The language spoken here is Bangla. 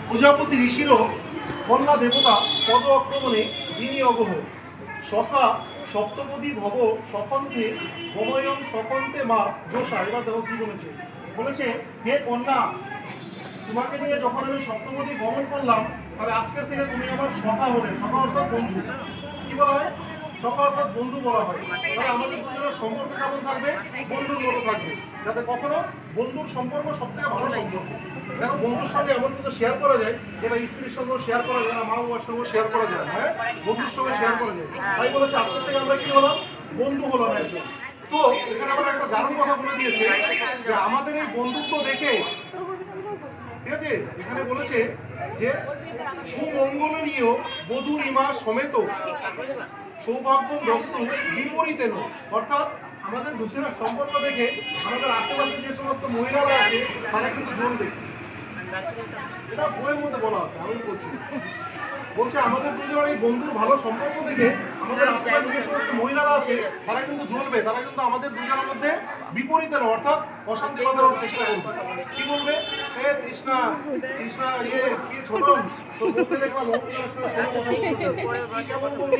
প্রজাপতি ঋষিরও কন্যা দেবতা পদ আক্রমণে বিনিয়োগহ সখা সপ্তপদী ভব সখন্তে গময়ং সখন্তে মা যোষা। এবার দেখো কি বলেছে, বলেছে হে কন্যা, তোমাকে নিয়ে যখন আমি সপ্তপদী গমন করলাম, তাহলে আজকের থেকে তুমি আমার সখা হলে। সখা অর্থাৎ বন্ধু। কি বলা হয়? সখা অর্থাৎ বন্ধু বলা হয়। তাহলে আমাদের দুজনের সম্পর্ক কেমন থাকবে? বন্ধুর মতো থাকবে, যাতে কখনো বন্ধুর সম্পর্ক সব থেকে ভালো সম্পর্ক। দেখো, বন্ধুর সঙ্গে এমন কিছু শেয়ার করা যায় যেটা স্ত্রীর সঙ্গে শেয়ার করা যায় না, মা বাবার সঙ্গে শেয়ার করা যায় না। হ্যাঁ, বন্ধুর সঙ্গে শেয়ার করা যায়। তাই বলেছে আজকের থেকে আমরা কি হলাম? বন্ধু হলাম একজন। তো এখানে আবার একটা দারুণ কথা বলে দিয়েছে যে আমাদের এই বন্ধুত্ব দেখে, ঠিক আছে, এখানে বলেছে যে সুমঙ্গলীয় বধূর ইমা সমেত সৌভাগ্য বস্তু বিপরীতেন। অর্থাৎ আমাদের দুজনের সম্পর্ক দেখে আমাদের আশেপাশে যে সমস্ত মহিলারা আছে তারা কিন্তু জ্বলবে। এটা বইয়ের মধ্যে বলা আছে, আমি বলছি। বলছে আমাদের দুজনের এই বন্ধুর ভালো সম্পর্ক দেখে আমাদের আশেপাশে যে সমস্ত মহিলারা আছে তারা কিন্তু জ্বলবে, তারা কিন্তু আমাদের দুজনের মধ্যে বিপরীতে না, অর্থাৎ অশান্তি বাঁধানোর চেষ্টা করবে। কি বলবে? এ তৃষ্ণা, তৃষ্ণা, ইয়ে কি ছোট, তোর বউকে দেখলাম ও তোমার সঙ্গে কোনো কথা বলতেছে, কি কেমন বউ নিয়ে